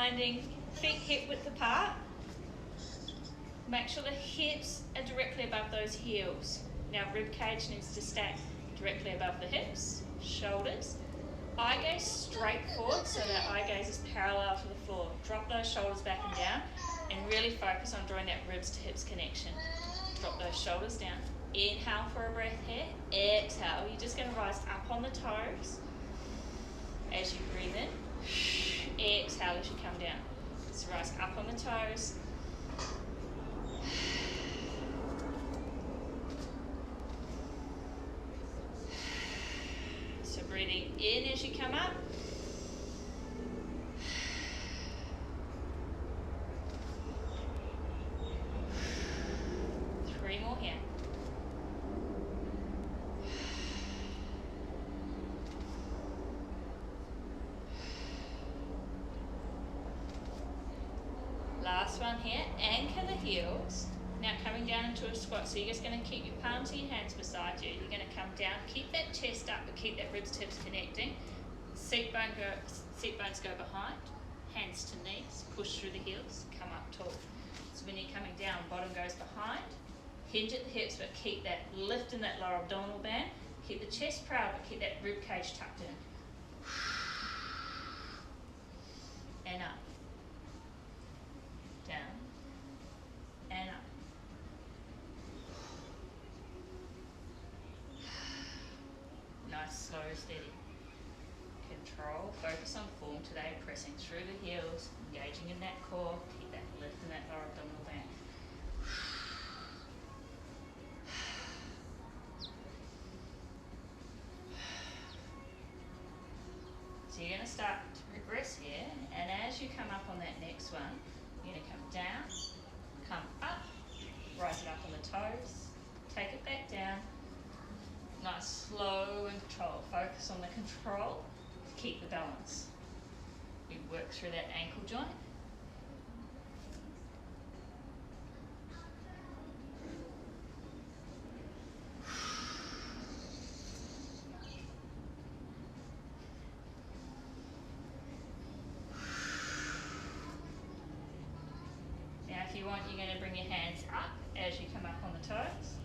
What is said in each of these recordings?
finding feet hip width apart. Make sure the hips are directly above those heels. Now rib cage needs to stack directly above the hips, shoulders. Eye gaze straight forward so that eye gaze is parallel to the floor. Drop those shoulders back and down and really focus on drawing that ribs to hips connection. Drop those shoulders down. Inhale for a breath here. Exhale. You're just going to rise up on the toes as you breathe in. Exhale as you come down. So rise up on the toes. So breathing in as you come up. Three more here. Last one here, anchor the heels. Now coming down into a squat, so you're just going to keep your palms of your hands beside you. You're going to come down, keep that chest up, but keep that ribs to hips connecting. Seat bones go behind, hands to knees, push through the heels, come up tall. So when you're coming down, bottom goes behind, hinge at the hips, but keep that lift in that lower abdominal band. Keep the chest proud, but keep that rib cage tucked in. And up. Down. And up. Nice, slow, steady. Control, focus on form today, pressing through the heels, engaging in that core, keep that lift in that lower abdominal band. So you're going to start to progress here, and as you come up on that next one, you're going to come down, come up, rise it up on the toes, take it back down. Nice, slow and control. Focus on the control to keep the balance. You work through that ankle joint. Now if you want, you're going to bring your hands up as you come up on the toes.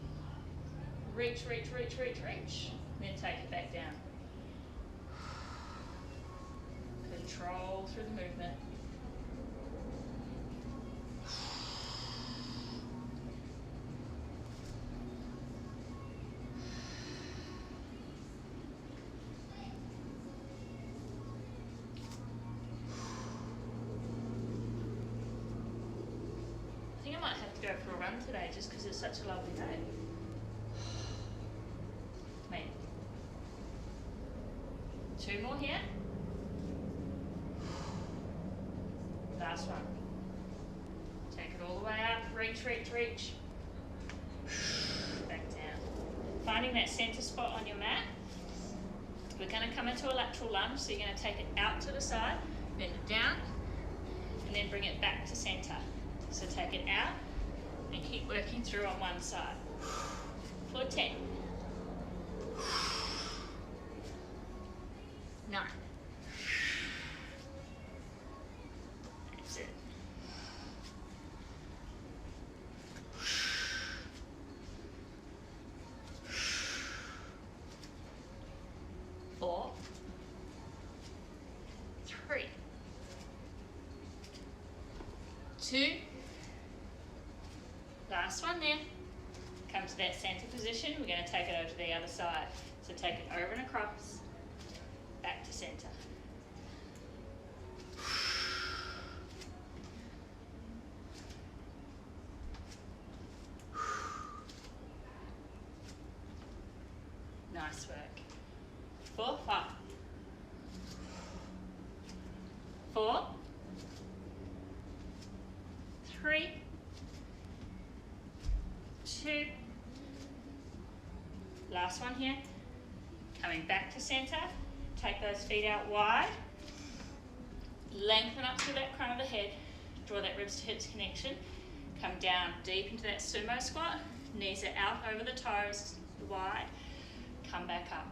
Reach, reach, reach, reach, reach. Then take it back down. Control through the movement. I think I might have to go for a run today just because it's such a lovely day. Maybe. Two more here. Last one. Take it all the way up. Reach, reach, reach. Back down. Finding that center spot on your mat. We're going to come into a lateral lunge, so you're going to take it out to the side, bend it down, and then bring it back to center. So take it out and keep working through on one side. For 10. 9. That's it. 4. 3. 2. Last one there. Come to that center position. We're going to take it over to the other side. So take it over and across, back to center. Nice work. 4, 5. 4, 3, 2. Last one here. Coming back to center. Take those feet out wide. Lengthen up through that crown of the head. Draw that ribs to hips connection. Come down deep into that sumo squat. Knees are out over the toes, wide. Come back up.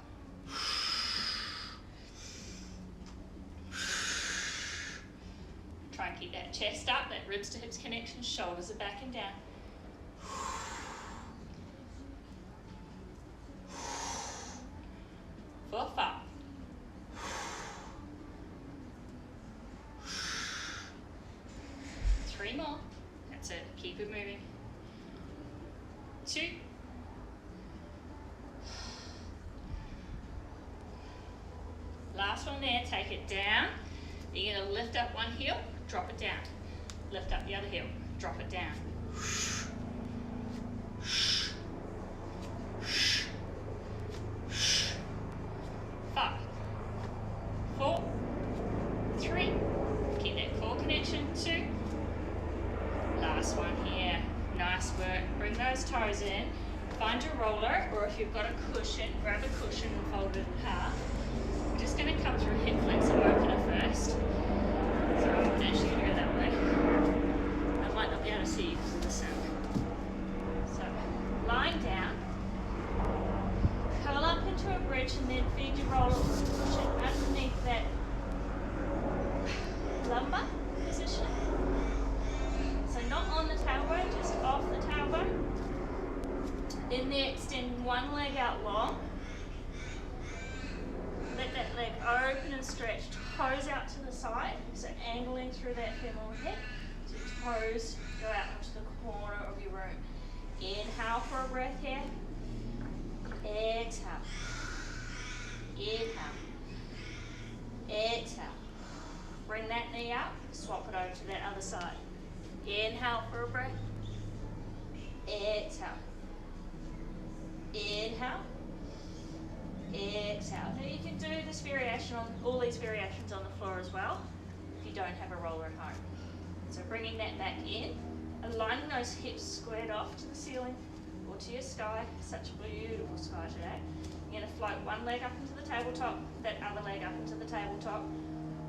Try Try and keep that chest up, that ribs to hips connection, shoulders are back and down. 4, 5. 3 more. That's it. Keep it moving. 2. Last one there. Take it down. You're going to lift up one heel, drop it down. Lift up the other heel, drop it down. 5, 4, 3. Keep that core connection. 2. Last one here. Nice work. Bring those toes in. Find your roller, or if you've got a cushion, grab a cushion and fold it in half. We're just going to come through a hip flexor opener first. So I won't actually go that way. I might not be able to see you because of the sun. So, lying down, curl up into a bridge and then feed your roller cushion underneath that lumbar position. So not on the tailbone, just off the tailbone. In there, extend one leg out long. Let that leg open and stretch, toes out to the side, so angling through that femoral hip. So your toes go out onto the corner of your room. Inhale for a breath here. Exhale. Inhale. Exhale. Bring that knee up, swap it over to that other side. Inhale for a breath. Exhale. Inhale. Exhale. Now you can do this variation on all these variations on the floor as well if you don't have a roller at home. So bringing that back in, aligning those hips squared off to the ceiling or to your sky. Such a beautiful sky today. You're going to float one leg up into the tabletop, that other leg up into the tabletop.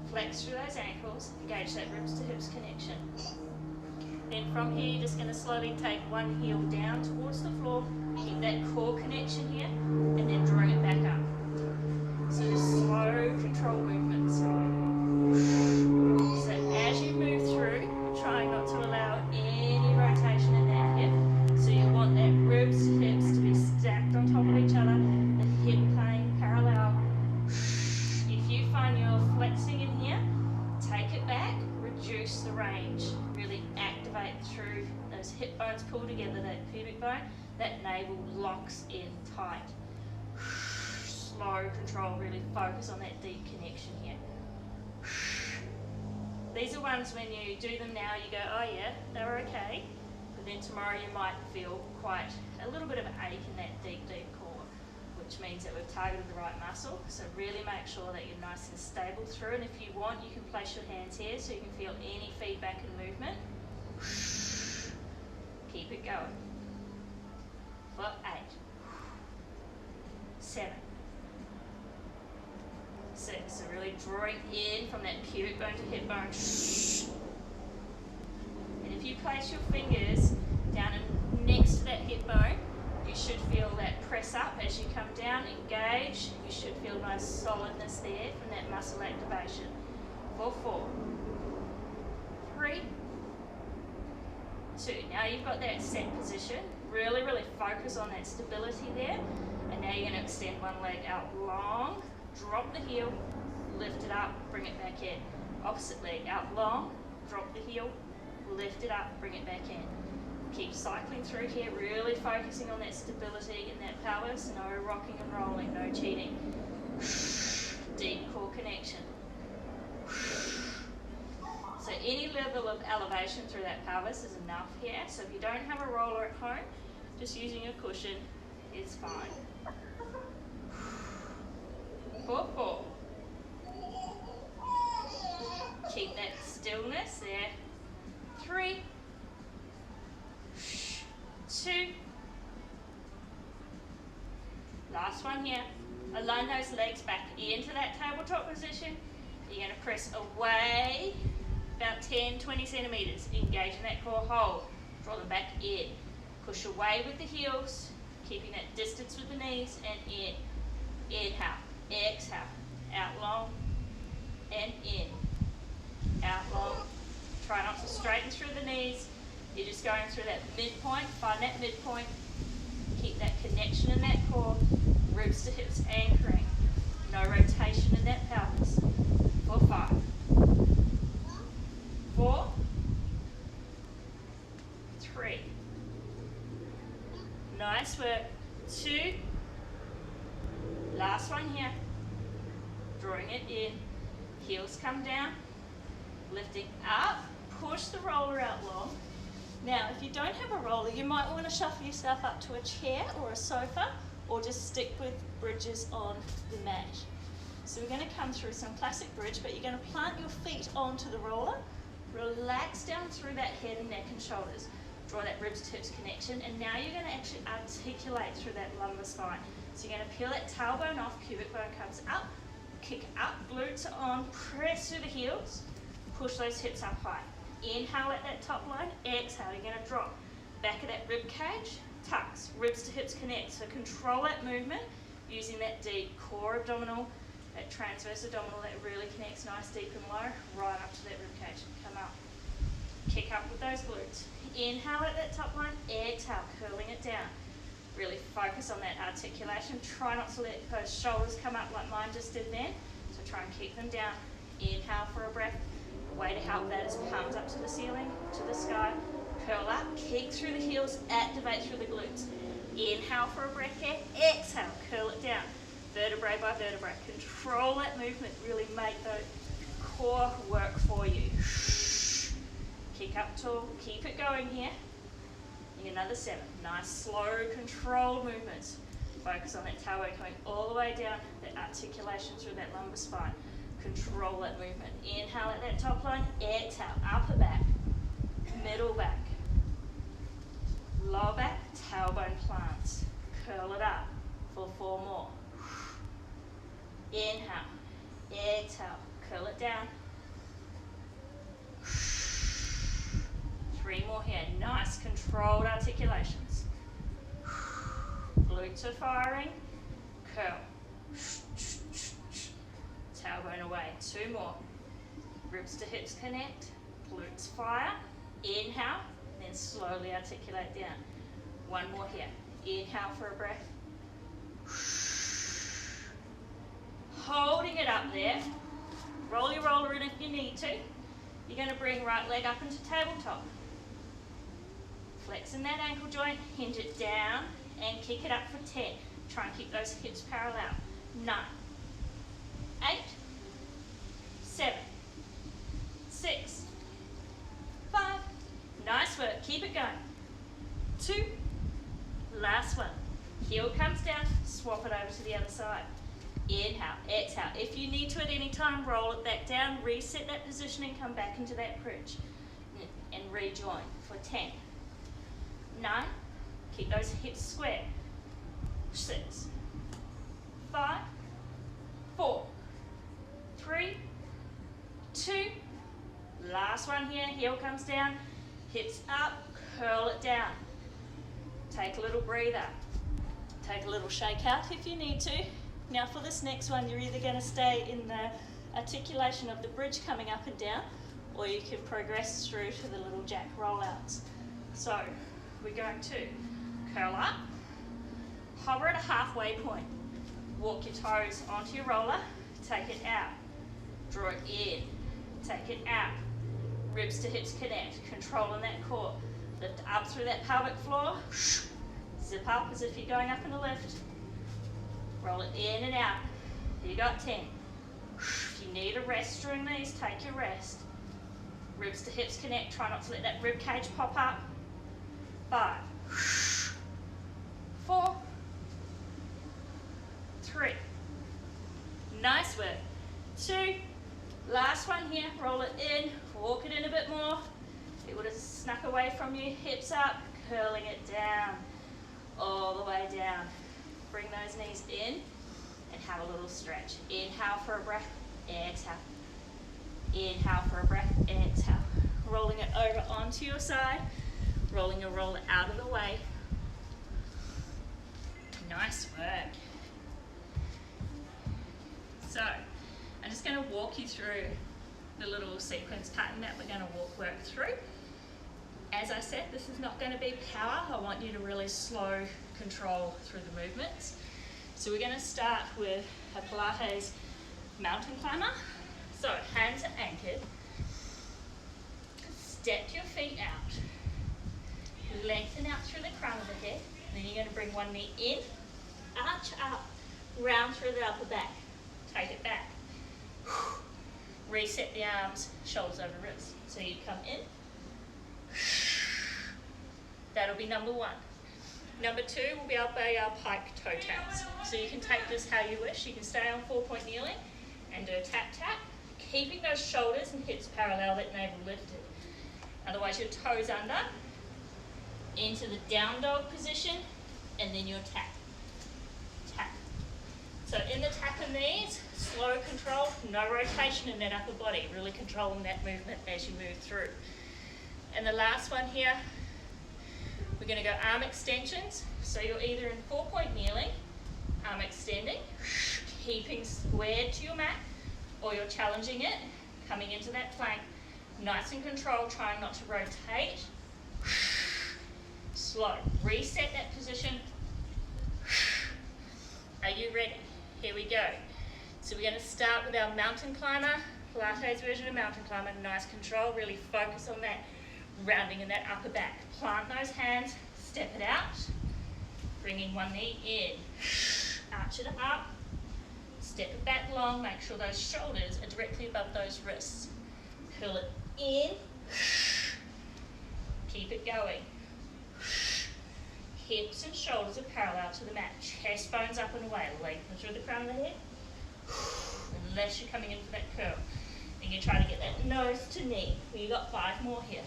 Flex through those ankles, engage that ribs to hips connection. Then from here, you're just going to slowly take one heel down towards the floor, keep that core connection here, and then drawing it back up. So slow, controlled movements. So as you move through, trying not to allow any rotation in that hip. So you want that ribs to hips to be stacked on top of each other, the hip plane parallel. If you find you're flexing in here, take it back, reduce the range. Really activate through those hip bones pull together, that pubic bone, that navel locks in tight. Slow control, really focus on that deep connection here. These are ones when you do them now, you go, oh yeah, they were okay. But then tomorrow you might feel quite a little bit of an ache in that deep, deep core, which means that we've targeted the right muscle. So really make sure that you're nice and stable through. And if you want, you can place your hands here so you can feel any feedback and movement. Keep it going. For 8, 7, 6. So really drawing in from that pubic bone to hip bone. And if you place your fingers down and next to that hip bone, you should feel that press up as you come down, engage. You should feel nice solidness there from that muscle activation. For 4, 3, 2. Now you've got that set position. Really, really focus on that stability there. And now you're going to extend one leg out long, drop the heel, lift it up, bring it back in. Opposite leg out long, drop the heel, lift it up, bring it back in. Keep cycling through here, really focusing on that stability in that pelvis. No rocking and rolling, no cheating. Deep core connection. So any level of elevation through that pelvis is enough here. So if you don't have a roller at home, just using a cushion is fine. 4, 4. Keep that stillness there. 3, 2. Last one here. Align those legs back into that tabletop position. You're going to press away about 10-20 centimeters. Engage in that core, hold. Draw them back in. Push away with the heels, keeping that distance with the knees, and in. Inhale, exhale, out long, and in. Out long, to straighten through the knees. You're just going through that midpoint, find that midpoint, keep that connection in that core, ribs to hips anchoring, no rotation in that pelvis. For 5, 4, 3, nice work, 2, last one here, drawing it in, heels come down, lifting up, push the roller out long. Now, if you don't have a roller, you might want to shuffle yourself up to a chair or a sofa, or just stick with bridges on the mat. So we're going to come through some classic bridge, but you're going to plant your feet onto the roller, relax down through that head and neck and shoulders, draw that ribs to hips connection, and now you're going to actually articulate through that lumbar spine. So you're going to peel that tailbone off, pubic bone comes up, kick up, glutes are on, press through the heels, push those hips up high. Inhale at that top line, exhale, you're going to drop. Back of that rib cage, tucks, ribs to hips connect. So control that movement using that deep core abdominal, that transverse abdominal that really connects nice, deep and low, right up to that rib cage. Come up. Kick up with those glutes. Inhale at that top line, exhale, curling it down. Really focus on that articulation. Try not to let those shoulders come up like mine just did then. So try and keep them down. Inhale for a breath. The way to help that is palms up to the ceiling, to the sky. Curl up, kick through the heels, activate through the glutes. Inhale for a breath here. Exhale, curl it down. Vertebrae by vertebrae. Control that movement. Really make the core work for you. Kick up tall. Keep it going here. Another 7. Nice, slow, controlled movements. Focus on that tailbone coming all the way down, that articulation through that lumbar spine. Control that movement. Inhale at that top line, exhale, upper back, middle back, lower back, tailbone plants. Curl it up for 4 more. Inhale, exhale, curl it down. 3 more here. Nice, controlled articulations. Glutes are firing. Curl. Tailbone away. 2 more. Ribs to hips connect. Glutes fire. Inhale, then slowly articulate down. 1 more here. Inhale for a breath. Holding it up there. Roll your roller in if you need to. You're going to bring right leg up into tabletop. Flexing that ankle joint, hinge it down, and kick it up for 10. Try and keep those hips parallel. 9, 8, 7, 6, 5. Nice work. Keep it going. 2. Last one. Heel comes down. Swap it over to the other side. Inhale, exhale. If you need to at any time, roll it back down, reset that positioning, come back into that bridge, and rejoin for 10. 9, keep those hips square. 6, 5, 4, 3, 2. Last one here, heel comes down, hips up, curl it down. Take a little breather. Take a little shake out if you need to. Now for this next one, you're either going to stay in the articulation of the bridge coming up and down, or you can progress through to the little jack rollouts. So we're going to curl up, hover at a halfway point, walk your toes onto your roller, take it out, draw it in, take it out, ribs to hips connect, controlling that core, lift up through that pelvic floor, zip up as if you're going up in a lift, roll it in and out. You got 10. If you need a rest during these, take your rest. Ribs to hips connect, try not to let that rib cage pop up. 5, 4, 3. Nice work. 2. Last one here, roll it in, walk it in a bit more. It would have snuck away from you, hips up, curling it down, all the way down. Bring those knees in and have a little stretch. Inhale for a breath, exhale. Inhale for a breath, exhale. Rolling it over onto your side, rolling your roller out of the way. Nice work. So, I'm just going to walk you through the little sequence pattern that we're going to work through. As I said, this is not going to be power. I want you to really slow control through the movements. So we're going to start with a Pilates mountain climber. So hands are anchored. Step your feet out. Lengthen out through the crown of the head. Then you're going to bring one knee in, arch up, round through the upper back. Take it back. Reset the arms, shoulders over wrists. So you come in. That'll be number one. Number two will be our pike toe taps. So you can take this how you wish. You can stay on 4-point kneeling and do a tap tap, keeping those shoulders and hips parallel, that navel lifted. Otherwise your toes under, into the down dog position, and then your tap. Tap. So in the tap and knees, slow control, no rotation in that upper body, really controlling that movement as you move through. And the last one here, we're going to go arm extensions. So you're either in 4-point kneeling, arm extending, keeping squared to your mat, or you're challenging it, coming into that plank, nice and controlled, trying not to rotate. Slow. Reset that position. Are you ready? Here we go. So we're going to start with our mountain climber, Pilates version of mountain climber. Nice control, really focus on that rounding in that upper back. Plant those hands, step it out, bringing one knee in, arch it up, step it back long, make sure those shoulders are directly above those wrists. Curl it in, keep it going. Hips and shoulders are parallel to the mat, chest bones up and away, lengthen through the crown of the head, unless you're coming in for that curl. And you try to get that nose to knee. Well, you've got 5 more here.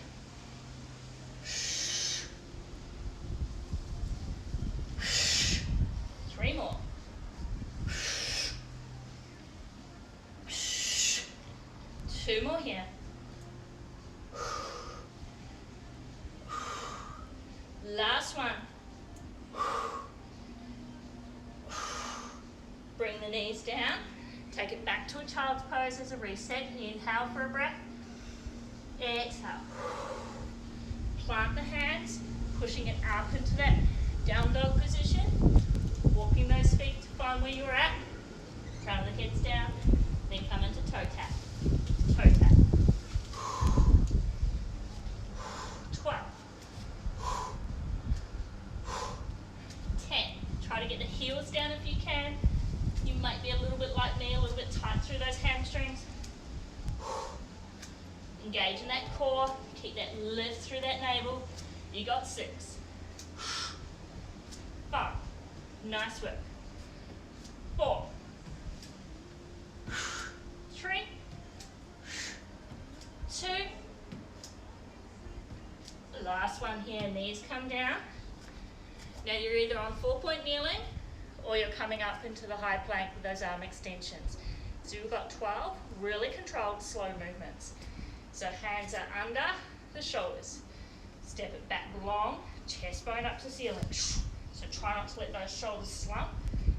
3 more. 2 more here. Last one. Bring the knees down. Take it back to a child's pose as a reset. Inhale for a breath. Exhale. Plant the hands, pushing it up into that down dog position. Walking those feet to find where you're at. Crown of the head's down. Then come into toe tap. Toe tap. 12. 10. Try to get the heels down if you can. You might be a little bit like me, a little bit tight through those hamstrings. Engage in that core. Keep that lift through that navel. You got 6. 5. Nice work. 4. 3. 2. Last one here, knees come down. Now you're either on 4-point kneeling or you're coming up into the high plank with those arm extensions. So you've got 12 really controlled slow movements. So hands are under the shoulders. Step it back long, chest bone up to ceiling. So try not to let those shoulders slump.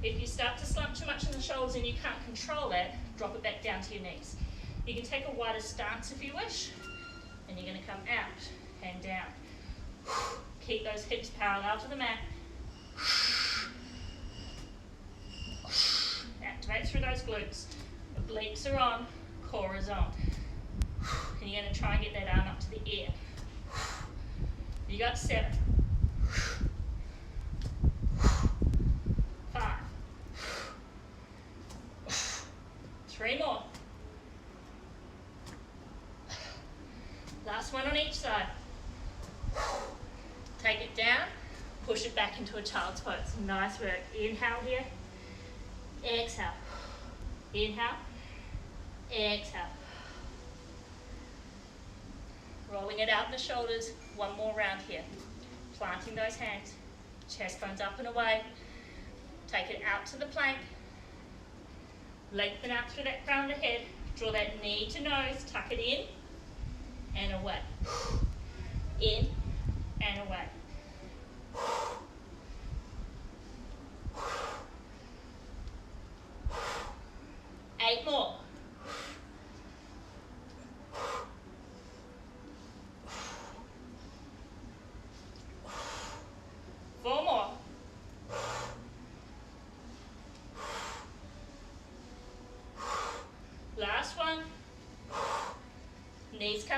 If you start to slump too much in the shoulders and you can't control it, drop it back down to your knees. You can take a wider stance if you wish, and you're going to come out and down. Keep those hips parallel to the mat. Activate through those glutes. Obliques are on, core is on. And you're going to try and get that arm up to the ear. You got 7. 5. 3 more. Last one on each side. Take it down, push it back into a child's pose. Nice work. Inhale here. Exhale. Inhale. Exhale. Rolling it out in the shoulders. One more round here. Planting those hands. Chest bones up and away. Take it out to the plank. Lengthen out through that crown of the head. Draw that knee to nose. Tuck it in and away. In and away. 8 more.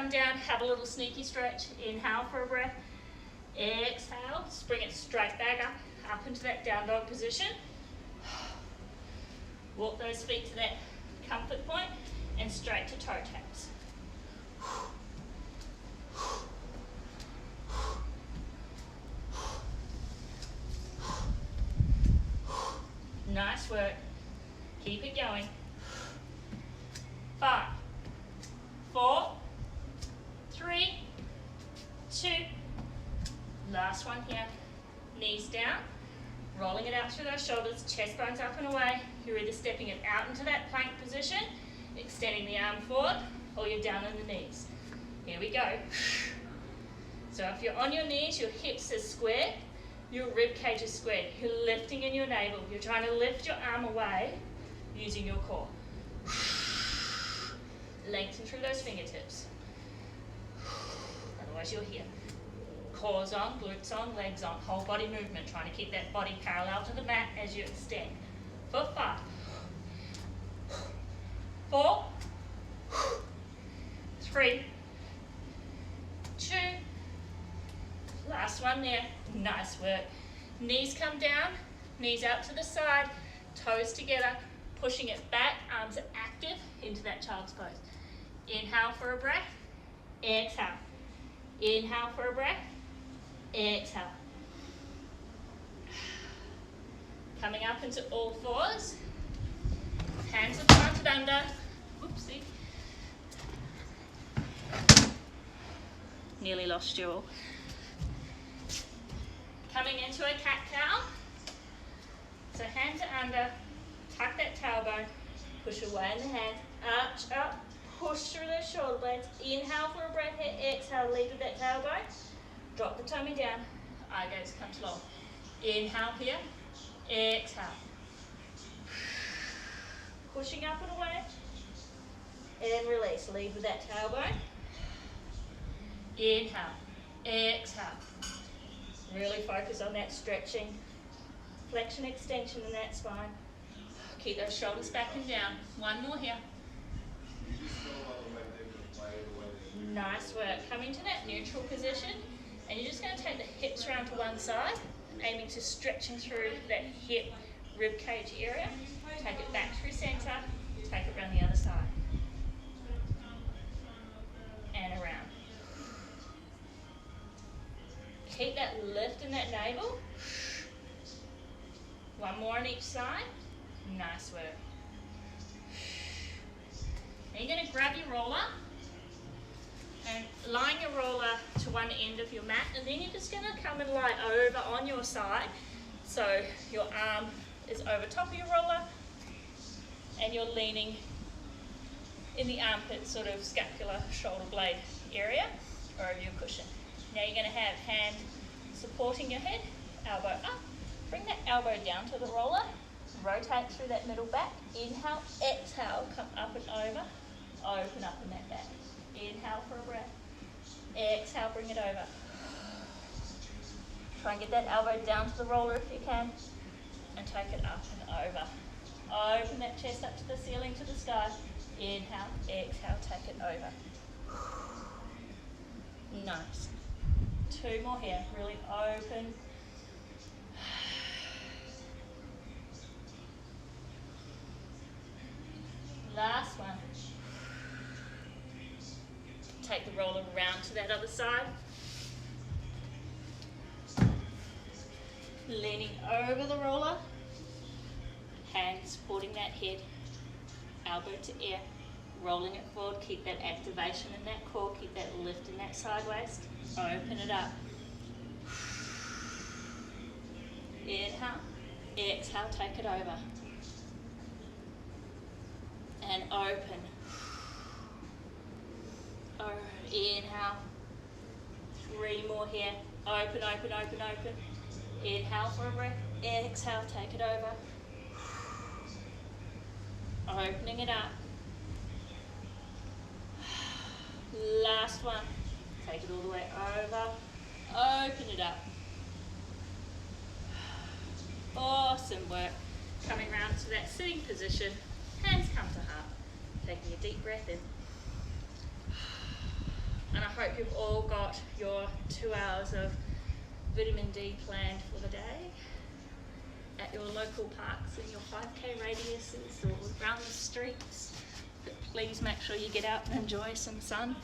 come down, have a little sneaky stretch. Inhale for a breath. Exhale, just bring it straight back up into that down dog position. Walk those feet to that comfort point and straight to toe taps. Nice work. Keep it going. 5, 4, 3, 2. Last one here. Knees down. Rolling it out through those shoulders. Chest bones up and away. You're either stepping it out into that plank position, extending the arm forward, or you're down on the knees. Here we go. So if you're on your knees, your hips are squared. Your rib cage is squared. You're lifting in your navel. You're trying to lift your arm away using your core. Lengthen through those fingertips. Otherwise you're here. Core's on, glutes on, legs on. Whole body movement. Trying to keep that body parallel to the mat as you extend. For 5, 4, 3, 2. Last one there. Nice work. Knees come down, knees out to the side, toes together, pushing it back, arms are active into that child's pose. Inhale for a breath, exhale. Inhale for a breath, exhale. Coming up into all fours, hands are planted under. Whoopsie. Nearly lost you all. Coming into a cat-cow. So hands are under, tuck that tailbone, push away in the hands, arch up, push through those shoulder blades. Inhale for a breath here, exhale, lead with that tailbone. Drop the tummy down, eye gaze comes low. Inhale here, exhale. Pushing up and away, and release. Lead with that tailbone. Inhale, exhale. Really focus on that stretching, flexion, extension in that spine. Keep those shoulders back and down. One more here. Nice work. Coming to that neutral position, and you're just going to take the hips around to one side, aiming to stretching through that hip rib cage area. Take it back through center, take it around the other side. And around. Keep that lift in that navel. One more on each side. Nice work. Now you're going to grab your roller and line your roller to one end of your mat, and then you're just going to come and lie over on your side. So your arm is over top of your roller and you're leaning in the armpit, sort of scapular shoulder blade area, or over your cushion. Now you're going to have hand supporting your head, elbow up. Bring that elbow down to the roller. Rotate through that middle back. Inhale, exhale, come up and over. Open up in that back. Inhale for a breath. Exhale, bring it over. Try and get that elbow down to the roller if you can. And take it up and over. Open that chest up to the ceiling, to the sky. Inhale, exhale, take it over. Nice. 2 more here. Really open. Last one. Take the roller around to that other side. Leaning over the roller. Hands supporting that head. Elbow to air. Rolling it forward. Keep that activation in that core. Keep that lift in that side waist. Open it up. Inhale. Exhale. Take it over. And open. Inhale. 3 more here. Open, open, open, open. Inhale for a breath. Exhale, take it over. Opening it up. Last one. Take it all the way over. Open it up. Awesome work. Coming round to that sitting position. Hands come to heart. Taking a deep breath in. And I hope you've all got your 2 hours of vitamin D planned for the day at your local parks in your 5K radiuses or around the streets. But please make sure you get out and enjoy some sun.